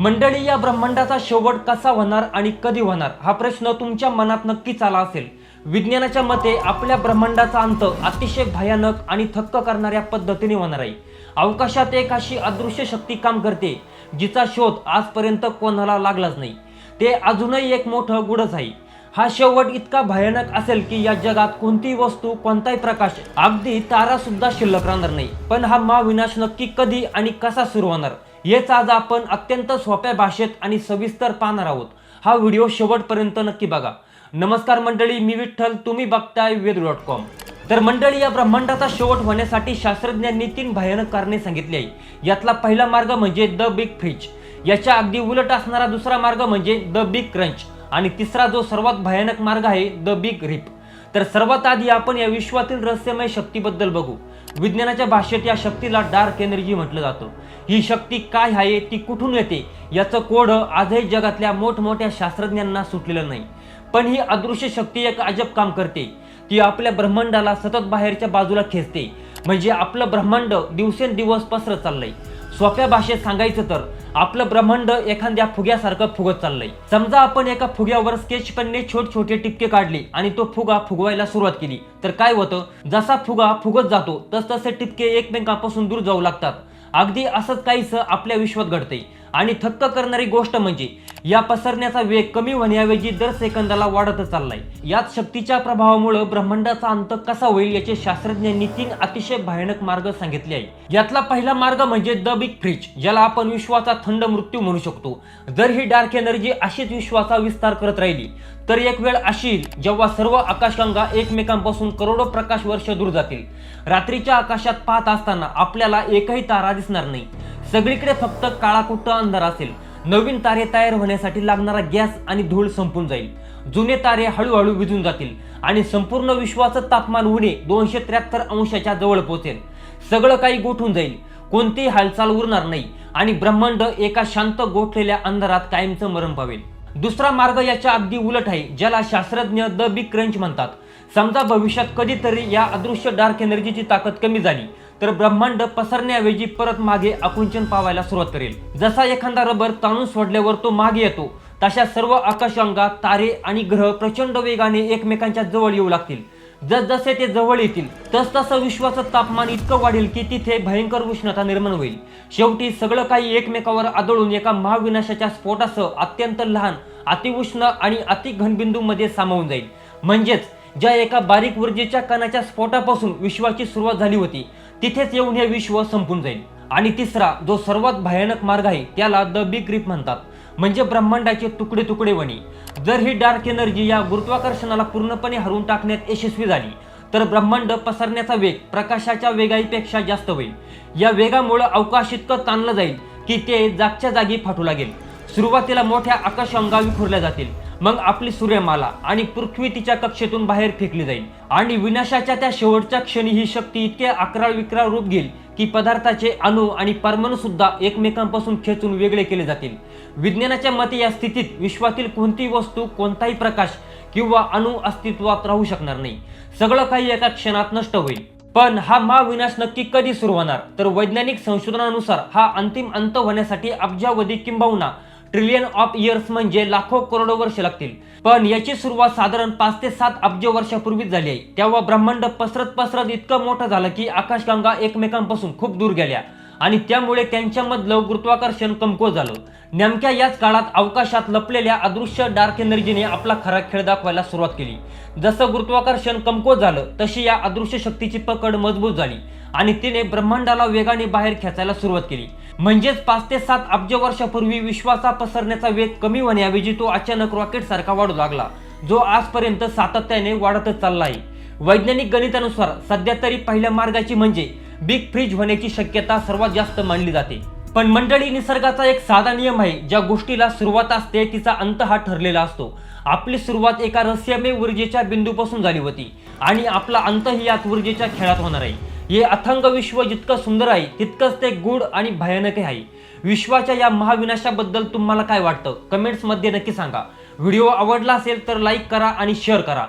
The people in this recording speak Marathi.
मंडळी, या ब्रह्मांडाचा शेवट कसा होणार आणि कधी होणार हा प्रश्न तुमच्या मनात नक्कीच आला असेल। विज्ञानाच्या मते आपल्या ब्रह्मांडाचा अंत अतिशय भयानक आणि थक्क करणाऱ्या पद्धतीने होणार आहे। अवकाशात एक अशी अदृश्य शक्ती काम करते जिचा शोध आजपर्यंत कोणाला लागलाच नाही। ते अजूनही एक मोठं गुढच आहे। हा शेवट इतका भयानक असेल की या जगात कोणतीही वस्तू, कोणताही प्रकाश, अगदी तारा सुद्धा शिल्लक राहणार नाही। पण हा महाविनाश नक्की कधी आणि कसा सुरू होणार हेच आज आपण अत्यंत सोप्या भाषेत आणि सविस्तर पाहणार आहोत। हा व्हिडिओ शेवटपर्यंत नक्की बघा। नमस्कार मंडळी, मी विठ्ठल, तुम्ही बघताय वेद.com। तर मंडळी, या ब्रह्मांडाचा शेवट होण्यासाठी शास्त्रज्ञांनी 3 भयानक कारणे सांगितली आहे। यातला पहिला मार्ग म्हणजे द बिग फ्रीज, याच्या अगदी उलट असणारा दुसरा मार्ग म्हणजे द बिग क्रंच आणि तिसरा जो सर्वात भयानक मार्ग आहे द बिग रिप। तर सर्वात आधी आपण या विश्वातील रहस्यमय शक्तीबद्दल बघू। विज्ञानाच्या भाषेत या शक्तीला डार्क एनर्जी म्हटलं जातं। ही शक्ती काय आहे, ती कुठून येते याचं कोड आजही जगातल्या मोठमोठ्या शास्त्रज्ञांना सुटलेलं नाही। पण ही अदृश्य शक्ती एक अजब काम करते। ती आपल्या ब्रह्मांडाला सतत बाहेरच्या बाजूला खेचते। म्हणजे आपलं ब्रह्मांड दिवसेंदिवस पसरत चाललंय। सोप्या भाषेत सांगायचं तर आपलं ब्रह्मांड एखाद्या फुग्यासारखं फुगत चाललंय। समजा आपण एका फुग्यावर स्केच पेनने छोटे टिपके काढले आणि तो फुगा फुगवायला सुरुवात केली तर काय होतं, जसा फुगा फुगत जातो तसतसे टिपके एकमेकांपासून दूर जाऊ लागतात। अगदी असंच काहीसं आपल्या विश्वात घडतंय। आणि थक्क करणारी गोष्ट म्हणजे या पसरण्याचा वेग कमी होण्याऐवजी दर सेकंदाला वाढतच चाललाय। याच शक्तीच्या प्रभावामुळे ब्रह्मांडाचा अंत कसा होईल याचे शास्त्रज्ञांनी 3 अतिशय भयानक मार्ग सांगितले आहे। यातला पहिला मार्ग म्हणजे द बिग फ्रीज, ज्याला आपण विश्वाचा थंड मृत्यू म्हणू शकतो। जर ही डार्क एनर्जी अशीच विश्वाचा विस्तार करत राहिली तर एक वेळ अशी येईल जेव्हा सर्व आकाशगंगा एकमेकांपासून करोडो प्रकाश वर्ष दूर जातील। रात्रीच्या आकाशात पाहत असताना आपल्याला एकही तारा दिसणार नाही। सगळीकडे फक्त काळाकुट्ट अंधार असेल। नवीन तारे तयार होण्यासाठी लागणारा गॅस आणि धूळ संपून जाईल। जुने तारे हळूहळू विझून जातील आणि संपूर्ण विश्वाचं तापमान उणे 273 अंशाच्या जवळ पोहोचेल। सगळं काही गोठून जाईल, कोणतीही हालचाल उरणार नाही आणि ब्रह्मांड एका शांत गोठलेल्या अंधारात कायमचं मरण पावेल। दुसरा मार्ग याच्या अगदी उलट आहे, ज्याला शास्त्रज्ञ द बिग क्रंच म्हणतात। समजा भविष्यात कधीतरी या अदृश्य डार्क एनर्जीची ताकद कमी झाली तर ब्रह्मांड पसरण्याऐवजी परत मागे आकुंचन पावायला सुरुवात करेल। जसा एखादा रबर ताणून सोडल्यावर तो मागे येतो, तशा सर्व आकाशगंगा, तारे आणि ग्रह प्रचंड वेगाने एकमेकांच्या जवळ येऊ लागतील। जसजसे ते जवळ येतील तसतसं विश्वाचं तापमान इतकं वाढेल की तिथे भयंकर उष्णता निर्माण होईल। शेवटी सगळं काही एकमेकावर आदळून एका महाविनाशाच्या स्फोटासह अत्यंत लहान, अतिउष्ण आणि अतिघनबिंदूमध्ये सामावून जाईल। म्हणजेच ज्या एका बारीक ऊर्जेच्या कणाच्या स्फोटापासून विश्वाची सुरुवात झाली होती तिथेच येऊन हे विश्व संपून जाईल। आणि तिसरा जो सर्वात भयानक मार्ग आहे त्याला द बिग रिप म्हणतात, म्हणजे ब्रह्मांडाचे तुकडे तुकडे होणे। जर ही डार्क एनर्जी या गुरुत्वाकर्षणाला पूर्णपणे हरवून टाकण्यात यशस्वी झाली तर ब्रह्मांड पसरण्याचा वेग प्रकाशाच्या वेगापेक्षा जास्त होईल। या वेगामुळे अवकाश इतकं ताणलं जाईल की ते जागच्या जागी फाटू लागेल। सुरुवातीला मोठ्या आकाशगंगा विखुरल्या जातील, मग आपली सूर्यमाला आणि पृथ्वी तिच्या कक्षेतून बाहेर फेकली जाईल। आणि विनाशाच्या त्या शेवटच्या क्षणी ही शक्ती इतके अकराळ विक्राळ रूप घेईल की पदार्थाचे अणु आणि परमाणु सुद्धा एकमेकांपासून खेचून वेगळे केले जातील। विज्ञानाच्या मते या स्थितीत विश्वातील कोणतीही वस्तू, कोणताही प्रकाश किंवा अणु अस्तित्वात राहू शकणार नाही। सगळं काही एका क्षणात नष्ट होईल। पण हा महाविनाश नक्की कधी सुरू होणार, तर वैज्ञानिक संशोधनानुसार हा अंतिम अंत होण्यासाठी अब्जावधी किंबहुना ट्रिलियन ऑफ इयर्स म्हणजे लाखो करोडो वर्ष लागतील। पण याची सुरुवात साधारण 5 ते 7 अब्ज वर्षापूर्वीच झाली आहे। तेव्हा ब्रह्मांड पसरत इतकं मोठं झालं की आकाशगंगा एकमेकांपासून खूप दूर गेल्या आणि त्यामुळे त्यांच्यामधलं गुरुत्वाकर्षण कमकुवत झालं। नेमक्या याच काळात अवकाशात लपलेल्या अदृश्य डार्क एनर्जीने आपला खरा खेळ दाखवायला सुरुवात केली। जसं गुरुत्वाकर्षण कमकुवत झालं तशी या अदृश्य शक्तीची पकड मजबूत झाली आणि तिने ब्रह्मांडाला वेगाने बाहेर खेचायला सुरुवात केली। म्हणजेच 5 ते 7 अब्ज वर्षापूर्वी विश्वाचा पसरण्याचा वेग कमी होण्याऐवजी तो अचानक रॉकेट सारखा वाढू लागला, जो आजपर्यंत सातत्याने वाढतच चालला आहे। वैज्ञानिक गणितानुसार सध्या तरी पहिल्या मार्गाची म्हणजे बिग फ्रीज होण्याची शक्यता सर्वात जास्त मानली जाते। पण मंडळी, निसर्गाचा एक साधा नियम आहे, ज्या गोष्टीला सुरुवात असते तिचा अंत हा ठरलेला असतो। आपली सुरुवात एका रहस्यमय ऊर्जेच्या बिंदूपासून झाली होती आणि आपला अंतही याच ऊर्जेच्या खेळात होणार आहे। हे अथांग विश्व जितकं सुंदर आहे तितकंच ते गूढ आणि भयानक आहे। विश्वाच्या या महाविनाशाबद्दल तुम्हाला काय वाटतं कमेंट्स मध्ये नक्की सांगा। व्हिडिओ आवडला असेल तर लाईक करा आणि शेअर करा।